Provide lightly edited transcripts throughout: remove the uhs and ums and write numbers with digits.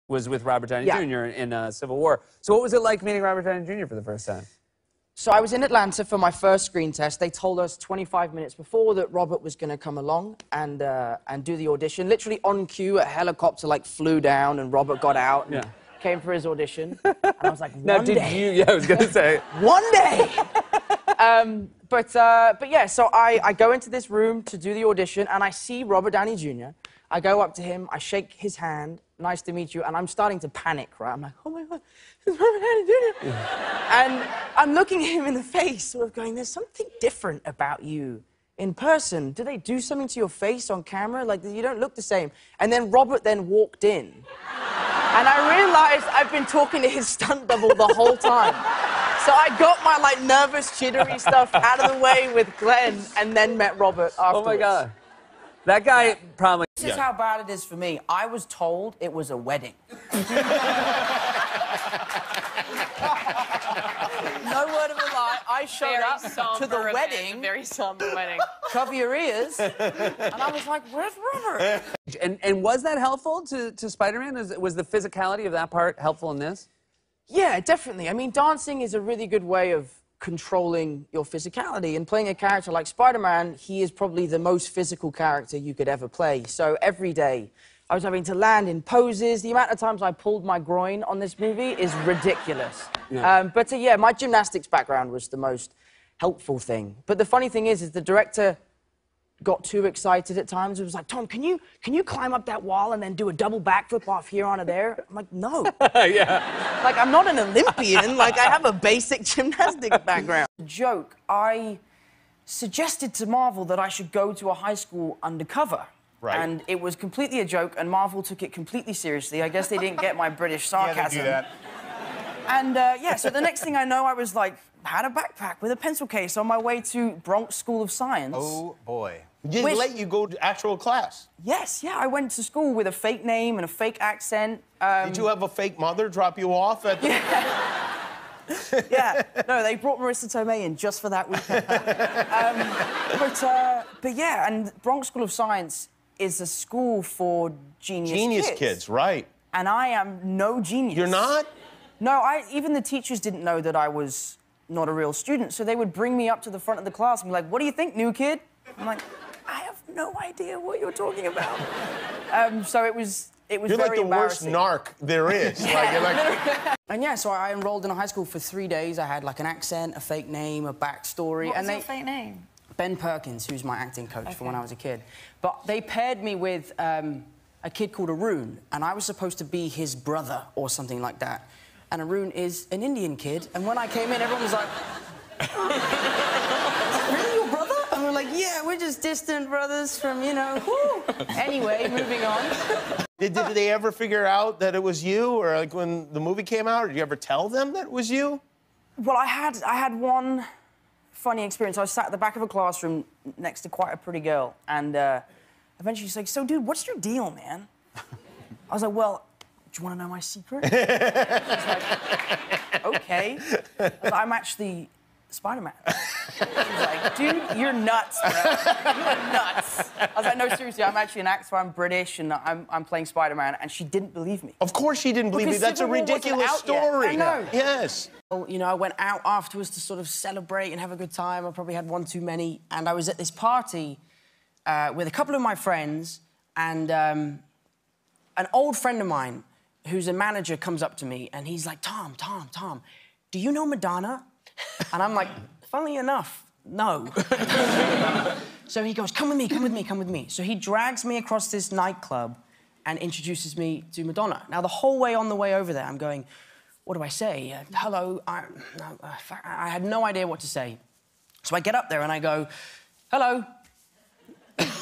was with Robert Downey Jr. in Civil War. So what was it like meeting Robert Downey Jr. for the first time? So I was in Atlanta for my first screen test. They told us 25 minutes before that Robert was going to come along and do the audition. Literally on cue, a helicopter like flew down and Robert got out and came for his audition. And I was like, one day. I was going to say. One day. But yeah, so I go into this room to do the audition and I see Robert Downey Jr. I go up to him, I shake his hand, nice to meet you, and I'm starting to panic, right? I'm like, oh my God, it's Robert Downey Jr. And I'm looking at him in the face, sort of going, there's something different about you in person. Do they do something to your face on camera? Like, you don't look the same. And then Robert then walked in. And I realized I've been talking to his stunt double the whole time. So I got my, like, nervous, jittery stuff out of the way with Glenn and then met Robert afterwards. Oh, my God. That guy probably... This is how bad it is for me. I was told it was a wedding. No word of a lie. I showed up to the wedding. Very somber wedding. Cover your ears. And I was like, where's Robert? And was that helpful to Spider-Man? Was the physicality of that part helpful in this? Yeah, definitely. I mean, dancing is a really good way of controlling your physicality. And playing a character like Spider-Man, he is probably the most physical character you could ever play. So every day, I was having to land in poses. The amount of times I pulled my groin on this movie is ridiculous. Yeah. Yeah, my gymnastics background was the most helpful thing. But the funny thing is the director got too excited at times. It was like, Tom, can you climb up that wall and then do a double backflip off here onto there? I'm like, no. Yeah. Like, I'm not an Olympian. Like, I have a basic gymnastics background. Joke, I suggested to Marvel that I should go to a high school undercover. Right. And it was completely a joke, and Marvel took it completely seriously. I guess they didn't get my British sarcasm. Yeah, they do that. And, yeah, so the next thing I know, I was, like, had a backpack with a pencil case on my way to Bronx School of Science. Oh, boy. Did they let you go to actual class? Yes, yeah. I went to school with a fake name and a fake accent. Did you have a fake mother drop you off at the... Yeah. No, they brought Marissa Tomei in just for that weekend. But yeah, and Bronx School of Science is a school for genius kids, right. And I am no genius. You're not? No, even the teachers didn't know that I was not a real student, so they would bring me up to the front of the class and be like, what do you think, new kid? I'm like, I have no idea what you're talking about. So it was You're very like the worst embarrassing. narc there is. And yeah, so I enrolled in a high school for 3 days. I had like an accent, a fake name, a backstory. What was your fake name? Ben Perkins, who's my acting coach from when I was a kid. But they paired me with a kid called Arun, and I was supposed to be his brother or something like that. And Arun is an Indian kid, and when I came in, everyone was like, really, your brother? And we're like, yeah, we're just distant brothers from, you know, whoo. Anyway, moving on. Did they ever figure out that it was you, or like when the movie came out, did you ever tell them that it was you? Well, I had one funny experience. I was sat at the back of a classroom next to quite a pretty girl, and eventually she's like, so, dude, what's your deal, man? I was like, well, do you want to know my secret? She's like, okay. I was like, I'm actually Spider-Man. She's like, dude, you're nuts, bro. You're nuts. I was like, no, seriously, I'm actually an actor, I'm British, and I'm playing Spider-Man, and she didn't believe me. Of course she didn't believe me. That's a ridiculous story. I know. Yes. Well, you know, I went out afterwards to sort of celebrate and have a good time. I probably had one too many, and I was at this party with a couple of my friends, and an old friend of mine who's a manager comes up to me, and he's like, Tom, do you know Madonna? And I'm like, funnily enough, no. So he goes, come with me. So he drags me across this nightclub and introduces me to Madonna. Now, the whole way on the way over there, I'm going, what do I say? Hello, I had no idea what to say. So I get up there and I go, hello. That's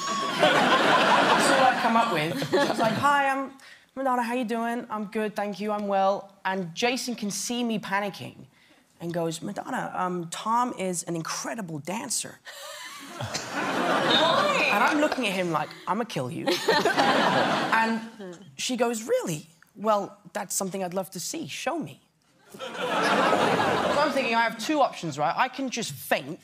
all I come up with. I was like, hi, I'm Madonna, how you doing? I'm good, thank you, I'm well. And Jason can see me panicking and goes, Madonna, Tom is an incredible dancer. Why? And I'm looking at him like, I'm gonna kill you. And she goes, really? Well, that's something I'd love to see. Show me. So I'm thinking I have two options, right? I can just faint,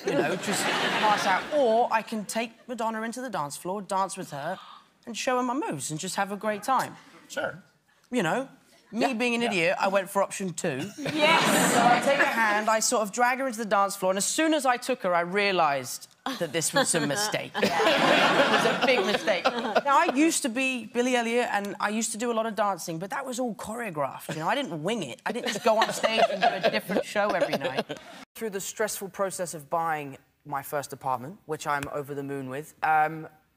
you know, just pass out, or I can take Madonna into the dance floor, dance with her, and show her my moves and just have a great time. Sure. you know, me being an idiot, I went for option 2. Yes. So I take her hand, I sort of drag her into the dance floor, and as soon as I took her, I realised that this was a mistake. It was a big mistake. Now, I used to be Billy Elliot, and I used to do a lot of dancing, but that was all choreographed, you know? I didn't wing it. I didn't just go on stage and do a different show every night. Through the stressful process of buying my first apartment, which I'm over the moon with,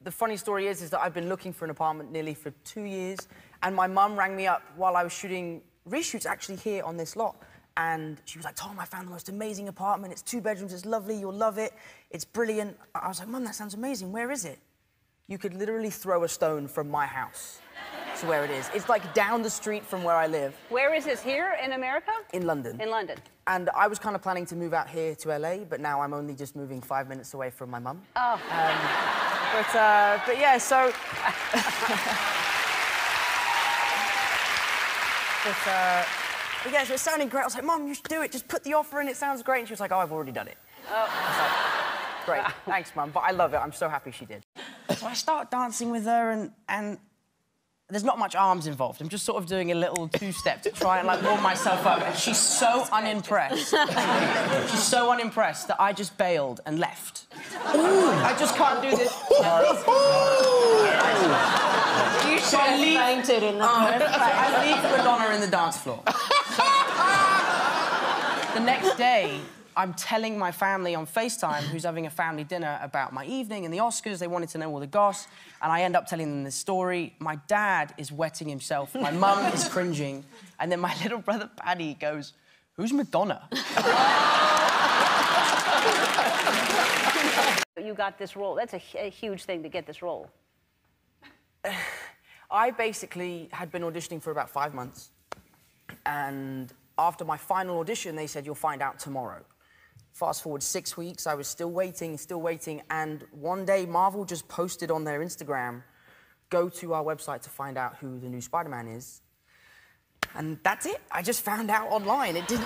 the funny story is that I've been looking for an apartment nearly for 2 years, and my mum rang me up while I was shooting reshoots actually here on this lot. And she was like, Tom, I found the most amazing apartment. It's 2 bedrooms, it's lovely, you'll love it. It's brilliant. I was like, Mum, that sounds amazing. Where is it? You could literally throw a stone from my house to where it is. It's like down the street from where I live. Where is this? Here in America? In London. In London. And I was kind of planning to move out here to LA, but now I'm only just moving 5 minutes away from my mum. Oh. But yeah, so... But yeah, so it sounded great. I was like, Mum, you should do it. Just put the offer in. It sounds great. And she was like, oh, I've already done it. Oh. I was like, great. Thanks, Mum. But I love it. I'm so happy she did. So I start dancing with her, and there's not much arms involved. I'm just sort of doing a little 2-step to try and, like, warm myself up. And she's so unimpressed. She's so unimpressed that I just bailed and left. Ooh. I just can't do this. You should have fainted in the I leave Madonna in the dance floor. The next day, I'm telling my family on FaceTime, who's having a family dinner, about my evening and the Oscars. They wanted to know all the goss, and I end up telling them this story. My dad is wetting himself, my mum is cringing, and then my little brother Paddy goes, who's Madonna? You got this role. That's a huge thing to get this role. I basically had been auditioning for about 5 months, and after my final audition, they said, you'll find out tomorrow. Fast forward 6 weeks, I was still waiting, and one day Marvel just posted on their Instagram, go to our website to find out who the new Spider-Man is. And that's it. I just found out online. They didn't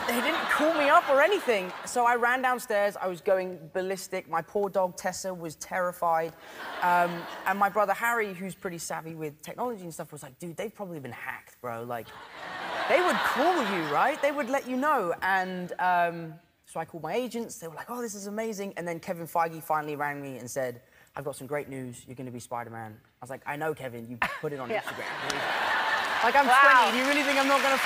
call me up or anything. So I ran downstairs. I was going ballistic. My poor dog, Tessa, was terrified. And my brother, Harry, who's pretty savvy with technology and stuff, was like, dude, they've probably been hacked, bro. Like, they would call you, right? They would let you know. And so I called my agents. They were like, oh, this is amazing. And then Kevin Feige finally rang me and said, I've got some great news. You're going to be Spider-Man. I was like, I know, Kevin. You put it on Instagram. Like, I'm 20. Do you really think I'm not going to...